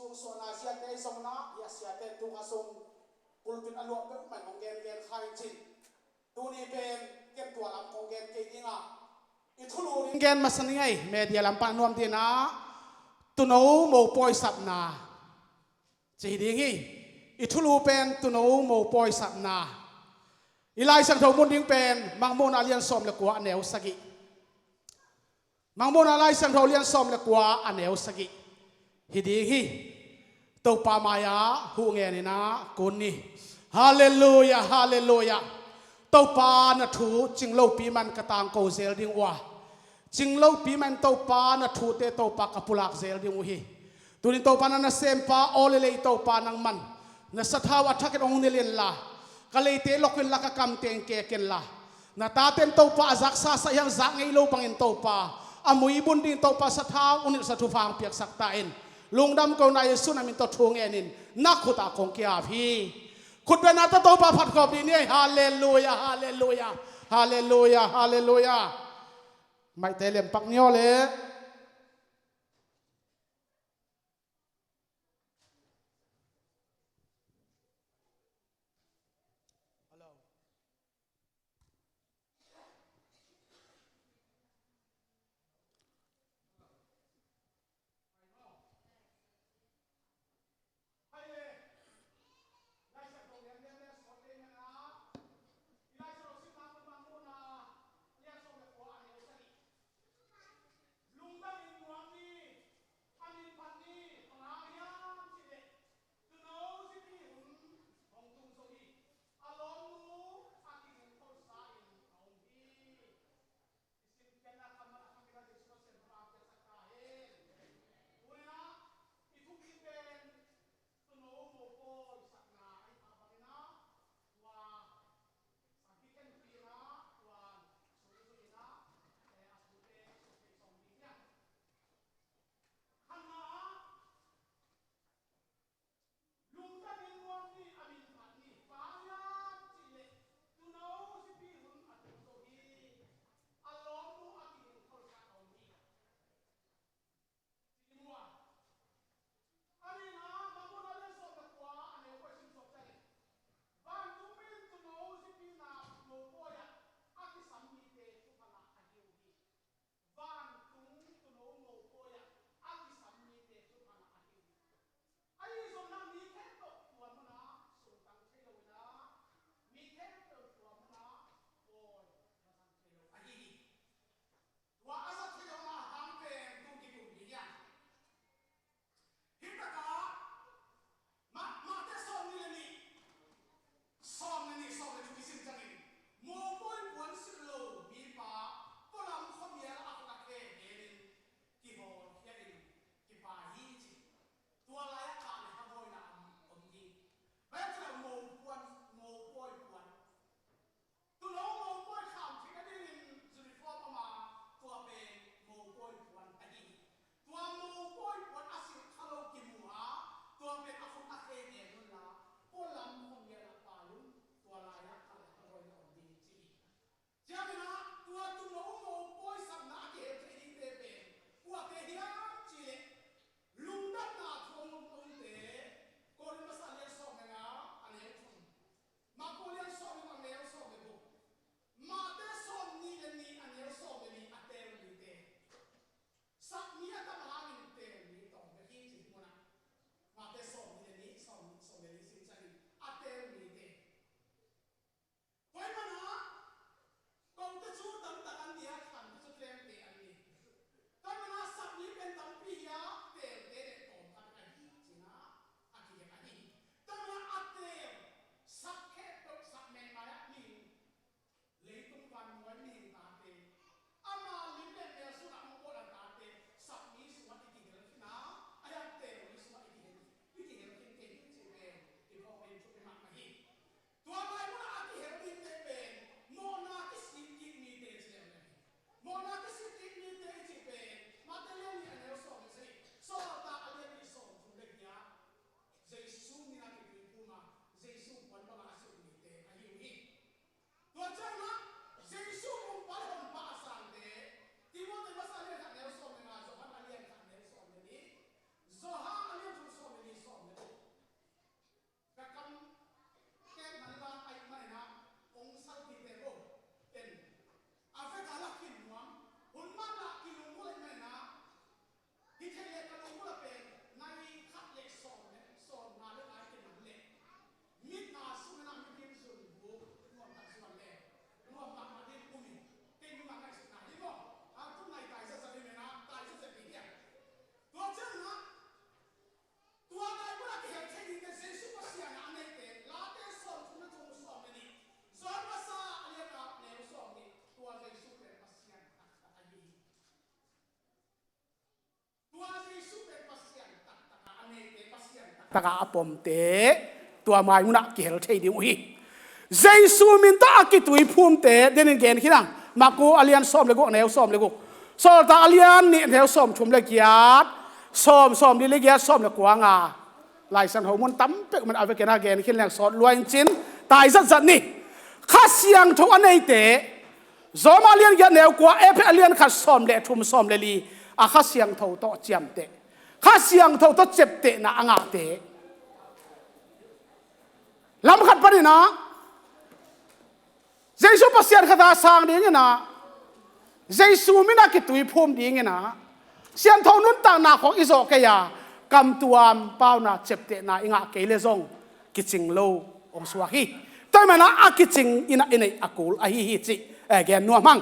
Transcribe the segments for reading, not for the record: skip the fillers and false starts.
suang so na sia te som na ya sia te tu ka som pulpit alo pe man ong gen khai chin tu ni pen ket tua lam kong gen ke dinga I thulu gen masani ngai media lam pa nuam ti na tu no mo poi sap na chỉ đi nghi ít thulu pen tu no mo poi sap na ilai sang thau mun ding pen mang mon alian som le kwa neu sagi mang mon alai sang thau lian som le kwa aneu sagi hi đi hi tàu pa maya hu nghe ni na kun ni hallelujah hallelujah tàu pa na thu ching lo pi man katang ko zel ding wa ching lo pi man tàu pa na thu te tàu pa kapulak zel ding hi tunin tàu pa na sem pa olele tàu pa nang man na sathawa thaket ong nilin la kalei te lokin la ka kam teng ke ken la na ta ten tàu pa azak sa sa yang zak ngei lo pangin tàu pa amui bun ding tàu pa sathaw unil sa thu phang piak sak ta in lungdam ko na yesu na min to thung enin na khuta kong kia phi khut be na ta tàu pa phat ko bi ni hallelujah hallelujah hallelujah hallelujah mai te lem pak nyo le ตะกาปมเตตัวไม้มุนักเกลเทดิมุฮีเจสูมินตากิตุยภูมิเตเดนิเกนขี้นังมากูอเลียนซ้อมเลกุแนวซ้อมเลกุโซลตาอเลียนนี่แนวซ้อมชุมเลกียดซ้อมดิเลกียดซ้อมเลกวางาลายสันหัวมันตั้มเป็กมันเอาไปเกนาเกนขี้แรงสอดลวยจินตายจัดนี่ข้าเสียงทุกอันนี้เตจอมาเลียนกันแนวกว่าเอฟเลียนข้าซ้อมเลทุมซ้อมเลลีอาข้าเสียงทุกโตเจียมเตข้าเสียงทุกโตเจ็บเตนะอ่างเตลำขัดปนินะเจสุปัสยานขดาสางดีงี้นะเจสุมินักกิตุยพุ่มดีงี้นะเสียนทองนุนต่างนาของอิโซเกียกำตัวมเป้านาเจ็บเตนะอิงะเกเลซงกิจิงโลองสวาฮีตัวมันนะอากิจิงอินะอินอากูลอาฮีฮิจิแกนนัวมัง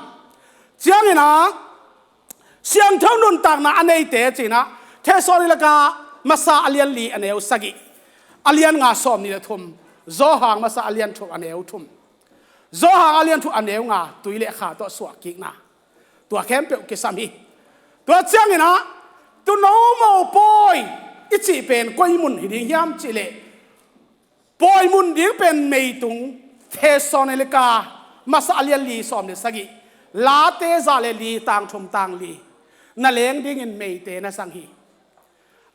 เสียงงี้นะเสียงทองนุนต่างนาอันนี้เตจินะเทสอนิลกามาซาอเลียนลีอันเอวสกิอเลียนงาสอมนี่ละทุมโซหางมาซาอเลียนทุกอันเอวทุมโซหางอเลียนทุกอันเอวงาตุยเละขาตัวสวกิกนะตัวแคมเปลกิสามีตัวเจ้านี่นะตัวน้องโมปอยอิจิเป็นก้อยมุนหิดิยามจิเลปอยมุนดิ้งเป็นเมยตุงเทสอนเลกามาซาอเลียนลีสอมเนสกิลาเตซาเลลีต่างชมต่างลีนั่นเลงดิ้งอินเมยเตนะสังฮี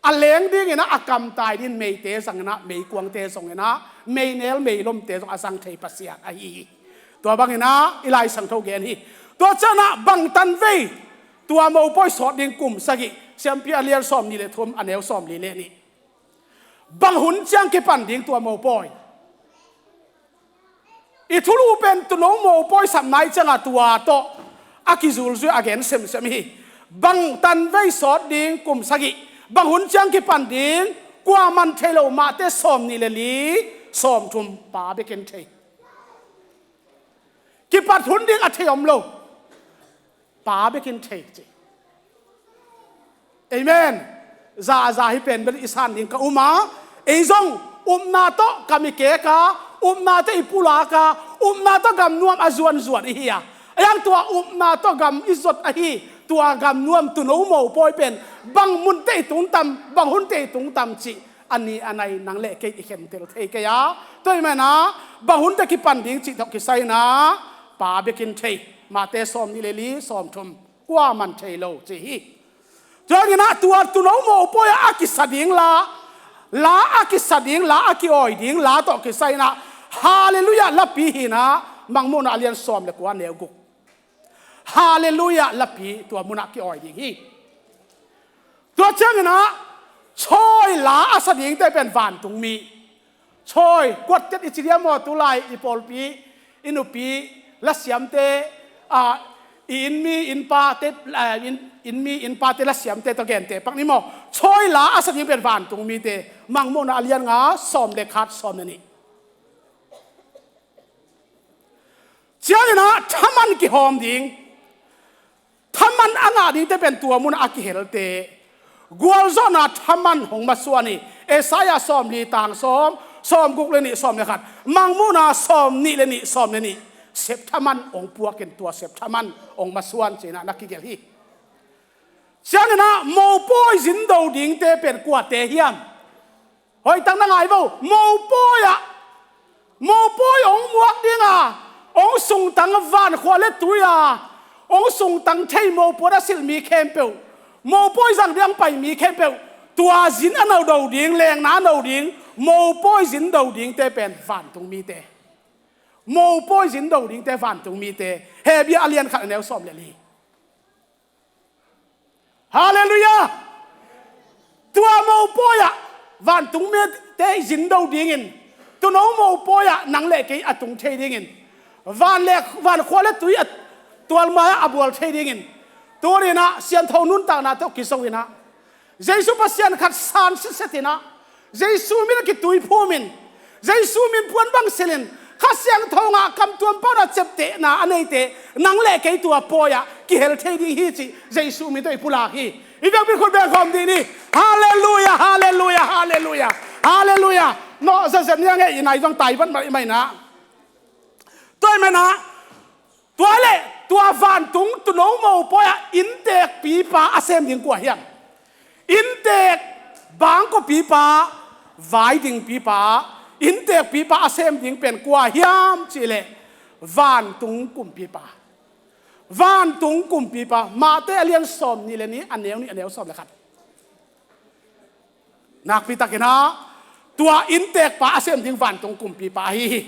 อันเลี้ยงดิ้งนะอากรรมตายดินเมย์เตสังนะเมย์กวางเตส่งนะเมย์เนลเมย์ลมเตส่งอสังเทปัสยาไอตัวบางนะอิไลสังทกเกนี่ตัวเจ้านะบังตันเวตัวโมปอยสอดดิ้งกลุ่มสกิเซียมพิอาเลียนซ้อมนี่เลยทุ่มอันเนลซ้อมนี่เลยนี่บังหุ่นจังเก็บปันดิ้งตัวโมปอยอีทุลูเป็นตัวน้องโมปอยสัมไนจังตัวโตอากิจูลซูอาเกนเซมเซมีบังตันเวสอดดิ้งกลุ่มสกิบางหุ่นจังกิปันดิงกว่ามันเทโลมาเตสอมนี่เลยลีสอมทุมป่าเบกินเทกิปัดหุ่นดิงอัฐยมโลป่าเบกินเทจีเอเมนซาฮิเป็นเป็นอิสานดิงกับอุมาเอซงนาโตกามิเกกานาโตอิปุลากานาโตกำนวมอจวนอีเฮียยังตัวนาโตกำอิสดอฮีตัวกำนวมตุนโอโมปอยเป็นบางมุนเตตุงตำบางหุ่นเตตุงตำจีอันนี้อันไหนนังเล่เกยเข็มเตลเทเกียตัวมันนะบางหุ่นเตกิปันดิ้งจีดอกกิไซนะป่าเบกินเทมาเตสอมนี่เลลีสอมทุมกว่ามันเทโลจีฮีจนนะตัวตุนโอโมปอยอากิสดิ้งลาอากิสดิ้งลาอากิออยดิ้งลาตอกกิไซนะฮาเลลูยาลับปีหินะมังมุนอาเลียนสอมเลกว่าเนวกุฮาเลลูยาลับปีตัวมุนักกิออยดิ้งฮีตัวเจ้าเนี่ยนะช่วยหลาอาสดิงได้เป็นวันตรงมีช่วยกดจัดอิสเดียมอตุไลอีปอลปีอินุปีลัสยามเตอินมีอินปาเตอินมีอินปาเตลัสยามเตตะเกนเตปักนี้มอช่วยหลาอาสดิงเป็นวันตรงมีเตมังโมนาเลียนงาสอมเด็กขาดสอมนี่เจ้าเนี่ยนะถ้ามันกี่หอมดิ่งถ้ามันอ่างดิ่งได้เป็นตัวมุนอากิเฮลเตกัวจนาทำมันหงมาสวนีเอสายาซ้อมลีต่างซ้อมกุกเลนี่ซ้อมเลยครับมังมูนาซ้อมนี่เลนี่ซ้อมเลนี่เสพทำมันองปัวกินตัวเสพทำมันองมาสวนจีน่ะนักกิเกลีเช่นนั้นโมปอยสินดาวดิ่งเตเป็นกวาดเตเฮียมเฮ้ยตั้งนั่งไงบ่โมปอยอะโมปอยองมวกดิ่งอ่ะองส่งตังวันขวาเล็ดตัวอ่ะองส่งตังเทโมปวดสิลมีเข้มเปียวโมปอยจังเดียงไปมีแค่เปล่าตัวสินอันเอาดาวดิ่งแรงน้าดาวดิ่งโมปอยสินดาวดิ่งแต่เป็นฝันตรงมีแต่โมปอยสินดาวดิ่งแต่ฝันตรงมีแต่เฮบีอาเลียนขัดแนวซ้อมเลยลีฮาเลลูยาตัวโมปอยอะฝันตรงมีแต่สินดาวดิ่งตัวน้องโมปอยอะนังเล็กไอ้ตรงเทดิ่งฝันเล็กฝันขวาเล็กตัวมาอับวลเทดิ่งตัวนี้นะเสียนทองนุนต่างนาเท่ากิสวินะเจสุปัสยานขัดสานสิเสตินะเจสุมินกิตุยพูมินเจสุมินพวนบังเซลินข้าเสียนทองคำตัวป้าเราเจ็บเตะนะอันนี้เตะนังเล่กตัวปอยะกิเฮลเทดีฮีจิเจสุมินตัวอิปุลาฮีอีกเป็นคนแบกความดีนี่ฮาเลลูยาฮาเลลูยาฮาเลลูยาฮาเลลูยาเนาะเสร็จยังไงอีนายต้องตายบ้านไม่นะตัวไม่นะตัวเล่ตัวฟันตุงตัวน้องโมปอยอินเด็กปีปาอาเซมยิงกว่าเฮียนอินเด็กบางก็ปีปา vai ding pi pa in te pi pa asem ding pen kwa hiam chile van tung kum pi pa van tung kum pi pa ma te alian som ni le ni aneu som la khat nak pi takena tua in te pa asem ding van tung kum pi pa hi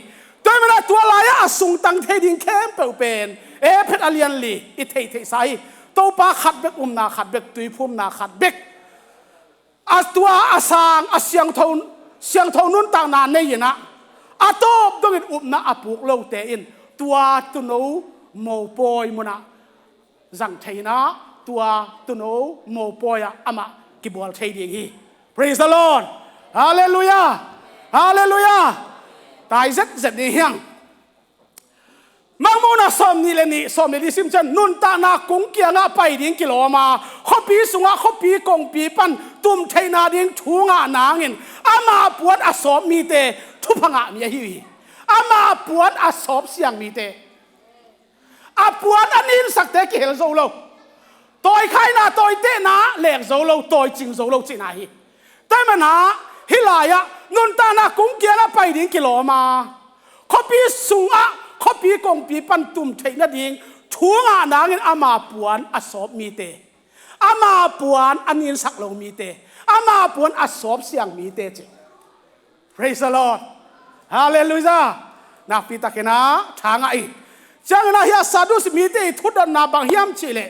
toy mana tua la ya asung tang the ding kem pe pen e phet alian li I thei sai to pa khat bek na khat bek tui phum na khat bek atua asang asyang thon nun tang na nei na atop dongin na apuk lo te in tua tu no mo poi muna zang theina tua tu no mo poya ama kibol thei ding hi praise the lord hallelujah hallelujah tai zet ni hiang mangmuna som ni le ni som le sim chan nun ta na kung kia nga pai ding kiloma khopi sunga khopi kong pi pan tum theina ding thunga nangin ama puat asop mi te thupanga mi hi ama puat asop siang mi te a puat anin sakte ki hel zo lo toy khai na toy te na lek zo lo toy ching zo lo chi na hi tai mana hilaya nun ta na kung kia nga pai ding kiloma khopi sunga khopi kong pi pan tum theina ding thunga nangin ama puan asop mi te ama puan anin sak lo mi te ama puan asop siang mi te che praise the lord hallelujah na pita kena thanga I chang na hia sadus mi te thudan na bang hiam chile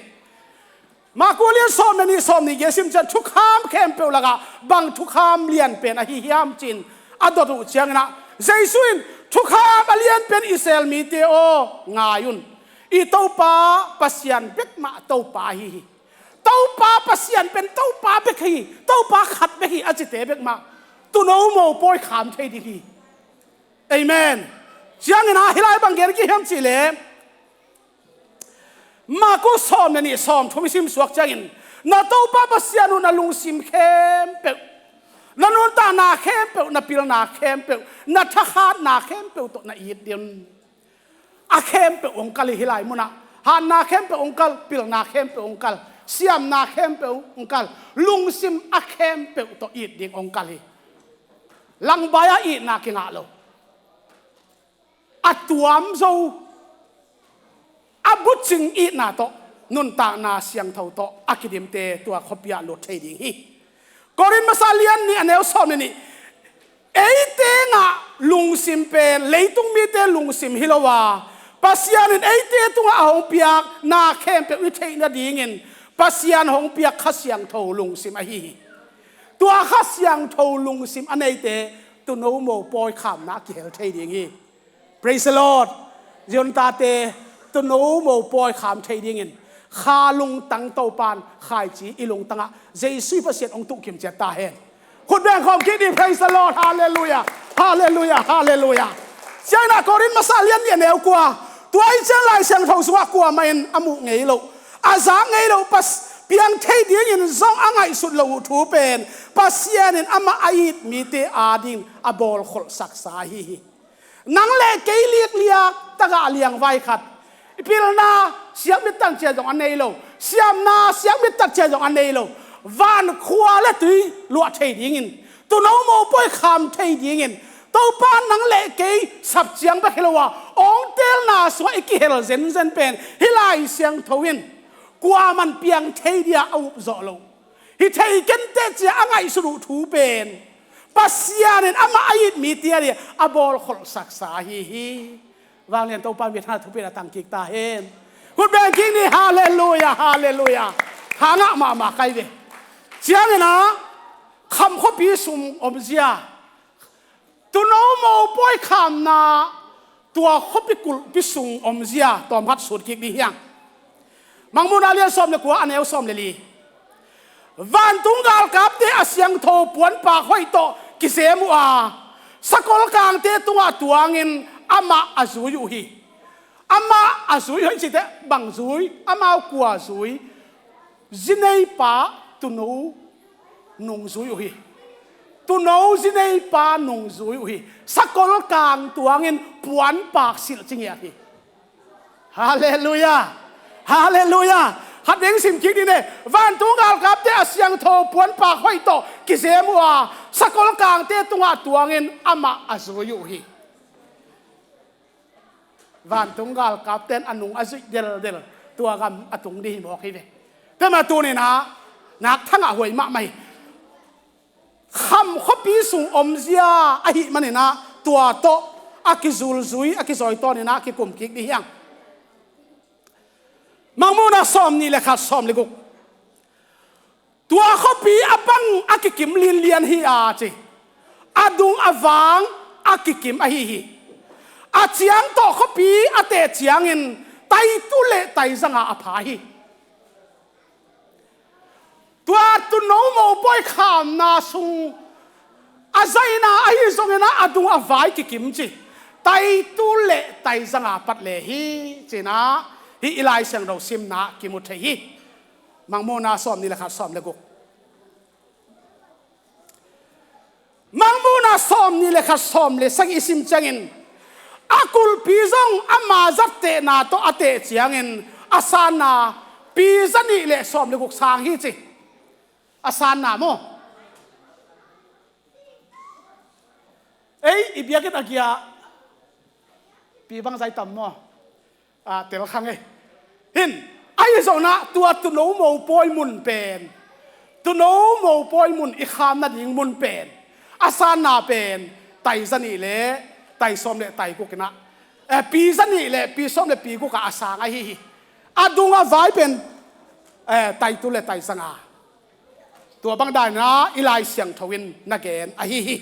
ma ko lian som ni gesim chan thukham khem pe laga bang thukham lian pen a hi hiam chin adotu chang na jaisuin thukham alian pen isel mi te o ngayun I to pa pasian bek ma to pa hi to pa pasian pen to pa bek hi to pa khat bek hi achite bek ma tu no mo poi kham thei di hi amen chiang na hilai bang ger ki hem chile ma ko som na ni som thomi sim suak changin na to pa pasian na lung sim khem pe na nun ta na khem pe na pil na khem pe na tha khat na khem pe to na I dim a khem pe ongkal hilai muna han na khem pe ongkal pil na khem pe ongkal siam na khem pe ongkal lung sim a khem pe to I ding ongkal hi lang baya I na ki nga lo atuam zo abuching I na to nun ta na siang thau to akidim te tua khopia lo thei ding hi korin masalian ni aneu som ni eite nga lungsim pen leitung mi te lungsim hilowa pasian in eite tunga hong piak na khem pe wi thei na dingin pasian hong piak khasiang tho lungsim a hi tua khasiang tho lungsim anei te tu no mo poi kham na ki hel thei ding hi praise the lord jon ta te tu no mo poi kham thei dingin kha lung tang to pan khai chi ilung tanga jesu pasian ong tu kim che ta hen khut beng khom ki di praise the lord hallelujah hallelujah hallelujah china korin masalian ni neu kwa tuai chang lai sang thau suwa kwa main amu ngei lo aza ngei lo pas piang thei ding in zong angai sut lo thu pen pasian in ama ait mi te ading abol khol sak sa hi nang le ke liek liak taga liang vai khat pilna siam mit tang che jong anei lo siam na siam mit tak che jong anei lo van khwa le tui lo thei ding in tu no mo poi kham thei ding in to pa nang le ke sap chiang ba khilowa ong tel na so iki hel zen pen hilai siang thowin kwa man piang thei dia au zo lo hi thei ken te che angai su thu pen pasianen ama ait mi tia dia abol khol sak sa hi wang lian to pa mi tha thu pe tang kik ta hen good banking ni hallelujah hallelujah hanga ma kai ve chiang na kham kho pi sum om zia tu no mo poi kham na tua kho pi kul pi sum om zia tom hat sut kik ni hiang mangmun alian som le kwa aneu som le li van tunggal kap te asyang tho puan pa khoi to ki semu a sakol kang te tunga tuangin ama azui hi ama azui hi chi te bang zui ama kwa zui zinei pa tu no nung zui hi tu no zinei pa nung zui hi sakol kang tuangin puan pak sil chingya hi hallelujah hallelujah หัดเองสิมคิดดีเนี่ยวันตุงาลกับเตะเสียงโทปวนปากห้อยโตกิเสมัวสกลกลางเตะตุงาตัวเงินอามาอาศัยอยู่ฮีวันตุงาลกับเตะอนุอาศัยเดลตัวกำอตุงดีบอกให้เว้แต่มาตัวนี่นะนักทั้งหวยมากไหมคำข้อปีสูงอมเสียอหิมันนี่นะตัวโตอากิจูลซุยอากิซอยโตนี่นะกิกุมกิกดียังมังมูนาซ้อมนี่แหละครับซ้อมเลยกุกตัวข้อปีอบังอากิกิมลินเลียนฮีอาจีอาดุงอวางอากิกิมอหิฮีอาเจียงโตข้อปีอาเตเจียงอินไตตุเลไตสังอาอภาฮีตัวตุนโนโมบอยขามนาซุงอาใจนาไอซงนะอาดุงอวายกิกิมจีไตตุเลไตสังอาปัดเลฮีจีนะฮีอิไลเสียงเราซิมนะกิมุทฮีมังโมนาซ้อมนี่แหละครับซ้อมเลยกุกมังโมนาซ้อมนี่แหละครับซ้อมเลยสักอิสิมจังอินอากุลปีซงอามาจัดเตนาโตอาเตเจียงอินอาสานาปีจันนี่แหละซ้อมเลยกุกสางฮีจีอาสานาโมเอ้ยอีเบียกิตากียปีบังใจต่ำโมเตลคังเอ้เห็นไอ้ส่วนน่ะตัวตุโนโมปอยมุนเป็นตุโนโมปอยมุนอีกคำนั่นยิงมุนเป็นอาสานาเป็นไตสันนี่เลยไตส้มเลยไตกุกนะปีสันนี่เลยปีส้มเลยปีกุกอาสาไอ้ฮีอาดุงอาไว้เป็นไตตุเลยไตสังอาตัวบางได้นะอีไลเสียงทวินนักเกนไอ้ฮี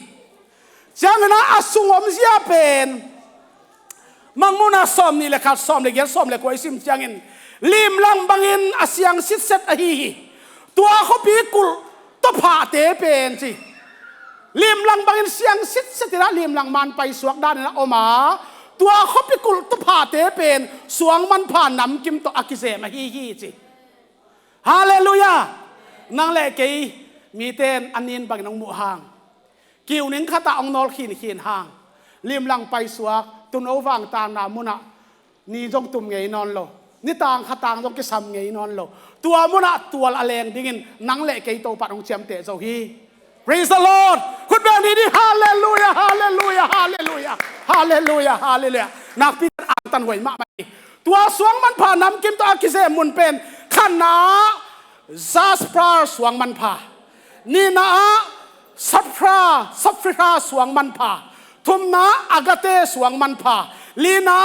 จังนะอาสุงอมเสียเป็นมังมุนาซ้อมนี่แหละครับซ้อมเลยเกี่ยวซ้อมเลยกวยซิมจังอินลิมลังบังอินอาเซียงสิทธิ์เซตอฮีตัวเขาปีกุลตัวผ่าเตเป็นสิลิมลังบังอินเสียงสิทธิ์เซตนะลิมลังมันไปสวกด้านนะโอมาตัวเขาปีกุลตัวผ่าเตเป็นสวงมันผ่านน้ำกิมตัวอากิเซมาฮีสิฮาเลลูยานั่งเล่เกยมีเต้นอันนี้บังน้องหมู่ห่างกิวนิ่งข้าตาองนอลขีนห่างลิมลังไปสวกตุนเอาวางตางนามุนะนี่จงตุ่มไงนอนโลนี่ต่างข้าต่างจงกิสามไงนอนโลตัวมุนะตัวละเลงดิ่งนั่งเล่เกยโตปัดองเจียมเตะเจ้าฮี Praise the Lord คุณแม่นี่ฮาเลลูยาฮาเลลูยาฮาเลลูยาฮาเลลูยาฮาเลลูยานักพิจารณาตันหวยมากไหมตัวสวงมันผ่านน้ำกิมตัวอากิเซมุนเป็นขันนาซาสปราสวงมันผ่านี่นะซับฟราสวงมันผ่าทุมนาอากาเตสวงมันผ่าลีนา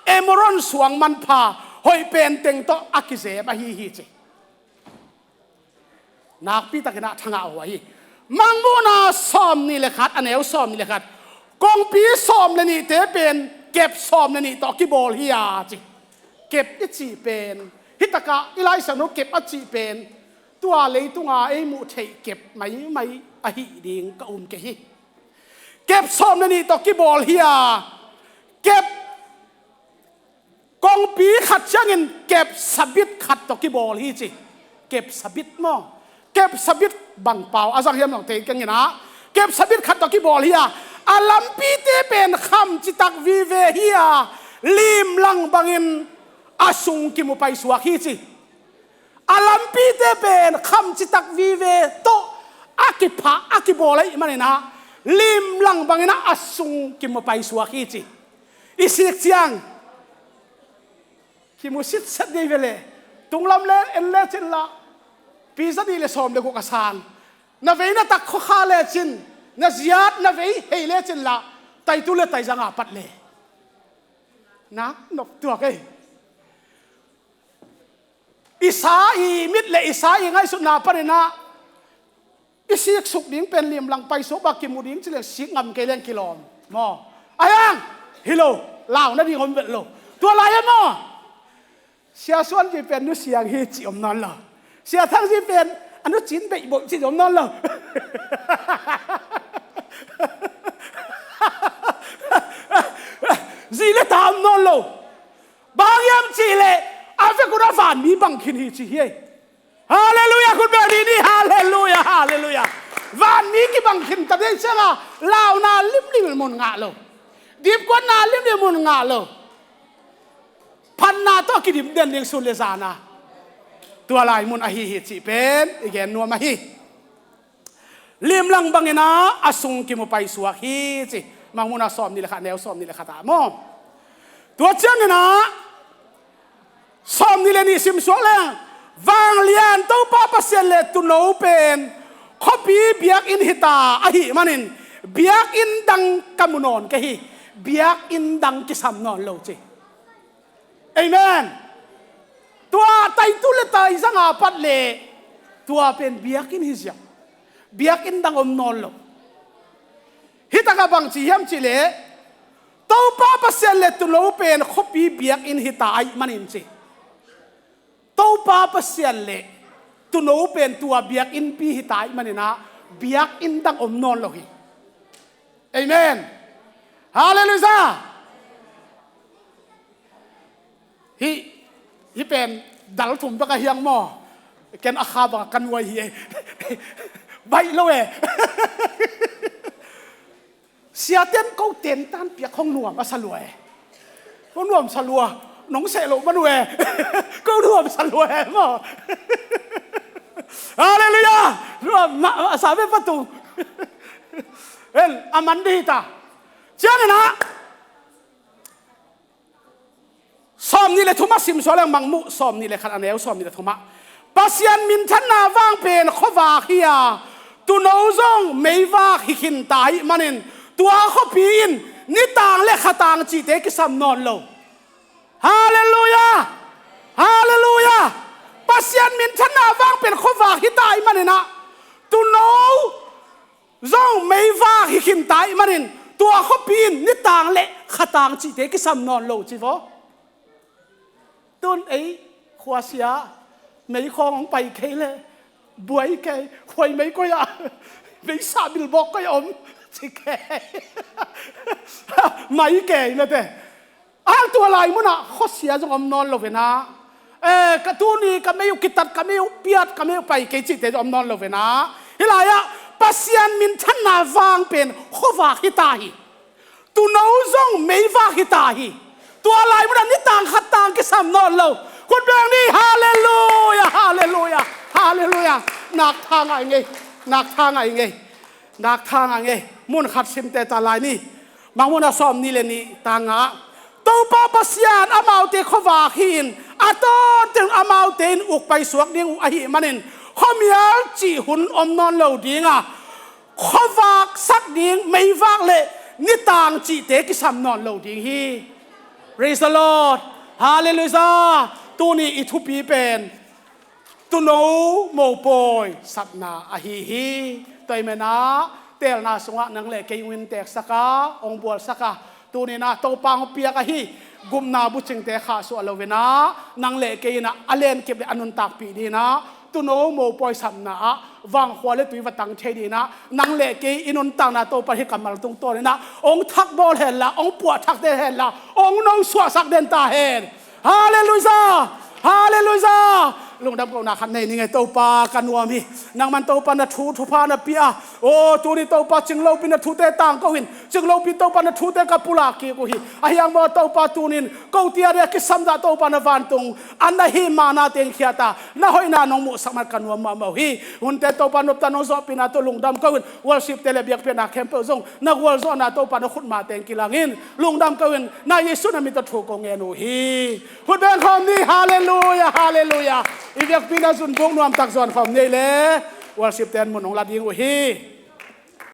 เอมรอนสวงมันผ่าหอยเป็นเต็งโตอากิเซบะฮีเจนักพิจารณาทางเอาไว้มังมูนาซ้อมนี่แหละครับอันเอวซ้อมนี่แหละครับกองปีซ้อมเลยนี่เตเป็นเก็บซ้อมเลยนี่ต่อกิบอลฮิยาจิเก็บอิจิเป็นฮิตกะอิไลสนุเก็บอิจิเป็นตัวเลยตัวไอ้มุเทเก็บไม่อหิดิงกะเกหิเก็บซ้อมเลยนี่ต่อกิบอลฮิยาเก็บกองปีขัดเชิงเงินเก็บสบิดขัดต่อกิบอลฮิจิเก็บสบิดมั่งเก็บสบิดบังเปล่าอาจารย์เฮียมหลงเตกันไงนะเก็บสบิดขัดตะกี้บอลเฮียอาลัมปีเตเป็นคำจิตักวิเวเฮียลิมลังบังอินอาสุงกิมุไปสวาคีจิอาลัมปีเตเป็นคำจิตักวิเวโตอากิพะอากิบอลอะไรมันนะลิมลังบังอินอาสุงกิมุไปสวาคีจิอิสิกจังกิมุสิทธิ์เสด็จเวลตุงลำเล่นเอ็นเล่จินละปีศาจนี่เลยสอมเด็กกุกสานนาเวน่ะตักข้อข้าเลจินนาเสียดนาเวเฮเลจินละไตตุเลไตจังอาปัดเลยนะนกตัวเกยอิสาอีมิดเลอิสาอีไงสุดนาปะเนนะอิสิกสุกดิ้งเป็นเหลี่ยมหลังไปโซบากิมูดิ้งจะเลยสิงงำเกลียนกิโลมออายังฮิโลลาวนั่นดีคนเบ็ดโลตัวอะไรมอเสียส่วนที่เป็นนุเสียงเฮจิอมนั่นล่ะเสียทั้งที่เป็นอันนั้นจินไปบอกจินอมนั่นล่ะจีเลตามนั่นล่ะบางยามจีเลอาเฟกุราฟานมีบางคินฮิจิเฮฮาเลลูยาคุณเบอร์ดีนี่ฮาเลลูยาฮาเลลูยาวานมีกี่บางคินแต่เรื่องเช่นอะลาวนาลิมมุนงาโลดีบกว่านาลิมมุนงาโลพันนาตัวกิดิมเดินเลี้ยงสุเลซานาต ตัวลายมุนอหิหิจิเป็นอีกแกนนัวมาฮีลิมลังบังเงนะอาสุงกิมุไปสวกฮีจิมังมุนาสอมนี่แหละค่ะแนวสอมนี่แหละค่ะตามอตัวเจ้าเนี่ยนะสอมนี่แหละนี่ซิมสวกแล้ววางเลียนเต้าป้าปัสเซเลตุโนเป็นขบีเบียกอินหิตาอหิมันินเบียกอินดังกำมุนอนกะฮีเบียกอินดังกิสามนอนโลจิเอเมนตัวไตตุเลตายสังอาปัดเลตัวเป็นเบียกอินฮิเซียเบียกอินดังอมนอนโลฮิตากะบังจียมจิเลเต้าป้าปัสเซเลตุโนเป็นขบีเบียกอินหิตาไอมันินจิเต้าป้าปัสเซเลตุโนเป็นตัวเบียกอินปีหิตาไอมันินะเบียกอินดังอมนอนโลฮีเอเมนฮาเลลูยาฮิเป็นดัลถุมตะกะเฮียงหม้อแกนอาคาบกันไว้เฮใบโลเอเสียเต้นเขาเต้นต้านเปียกห้องหน่วมมาสลวยห้องหน่วมสลัวน้องเสลมันเวก็หน่วมสลวยหม้อฮาเลลูยาหน่วมสาวเป็นประตูเอ็นอามันดีตาเจ้าเนี่ยนะสอมนี่เลยทุมาสิมสอแรงมังมุสอมนี่เลยขัดอันเอวสอมนี่เลยทุมาปัสยันมินทันนาว่างเป็นขวาขียตุโนซงไม่ว่าหิขินตายมันินตัวเขาปีนนิต่างและขต่างจีเตกิสัมนอนโลฮาเลลูยาฮาเลลูยาปัสยันมินทันนาว่างเป็นขวาขีตายมันินนะตุโนซงไม่ว่าหิขินตายมันินตัวเขาปีนนิต่างและขต่างจีเตกิสัมนอนโลจีโฟต้นไอ้ขวาเสียไม่คล้องไปเคเลยบวยแกควยไม่ก็ยาไม่ซาบิลบอกก็ยอมสิแกไม่แกนะแต่อ้างตัวลายมันอ่ะเขาเสียจงอมนอนลงไปนะกระตูนี่ก็ไม่ยุกิตัดก็ไม่ยุเปียดก็ไม่ยุไปเกจิตแต่อมนอนลงไปนะเฮลายะปัสยันมินทันนาวางเป็นขวาฮิตาฮีตุนเอาซงไม่วาฮิตาฮีตัวลายมันนี่ต่างขัดต่างกิสามนอนเราคนเบียงนี่ฮาเลลูยาฮาเลลูยาฮาเลลูยาหนักทางไงหนักทางไงหนักทางไงมุนขัดซิมแต่ตาลายนี่บางมุนซ้อมนี่เลยนี่ต่างะตัวป้าปัสยานอามาเตขวาหินอาโตถึงอามาเตนอุกไปสวกดิ้งอหิมันินข้อมีอะไรจีหุนอมนอนเราดิ้งอ่ะขวาสักดิ้งไม่วากเลยนี่ต่างจีเตกิสามนอนเราดิ้งฮี Praise the Lord Hallelujah ตัวนี้อิทุปีเป็นตัวโน้โมปอยสับนาอหิฮีตัวเมนะเตลนาสงะนังเล่เกยวินเตกสักาองบัวสักาตัวนี้นะตัวปังเปียกอหิกุมนาบุจิงเตขาสวลเวนะนังเล่เกยนะอเลนเก็บอนุนตักปีดีนะตัวโน้โมปอยสับนาวังขวาเลตุยวัตังเทดีนะนังเล่เกยอินุนตังนะตัวปะหิกัมมาลตรงตัวเลยนะองทักบอลเห็นละองปวดทักเดนเห็นละองน้องสวสักเดนตาเห็นฮาเลลูยาฮาเลลูยาลุงดำก็นักขันในนี่ไงตัวปากันวัวมีนางมันตัวปานะทุพานะปีอาโอ้ตัวนี้ตัวปาจึงเราเป็นนะทุเตตังก็หินจึงเราเป็นตัวปานะทุเตกับปุลากีก็หิอายังว่าตัวปาตัวนี้ก็เตียเรียกสัมดาตัวปานะวันตรงอันนั้นหิมานาเตียงเขียตาน่าหอยน่าน้องมุสมัดกันวัวมาหิหุ่นเตตัวปานบตานองสอบปีนาตัวลุงดำก็หินวอลสิบเตเลเบียกเป็นนักแคมเปอร์ซงนักวอลซอนาตัวปานขุดมาเตียงกิลังอินลุงดำก็หินนายเยซูน่ะมีตัวถูกกงเงินหิพูดเป็นคำนี้ฮาเลลูยาฮาเลลูยาอีกอย่างปีนั้นสุนพงนวมตักส่วนคำนี้เลยว่าสิบเต็นมุนของลาดิงวะฮี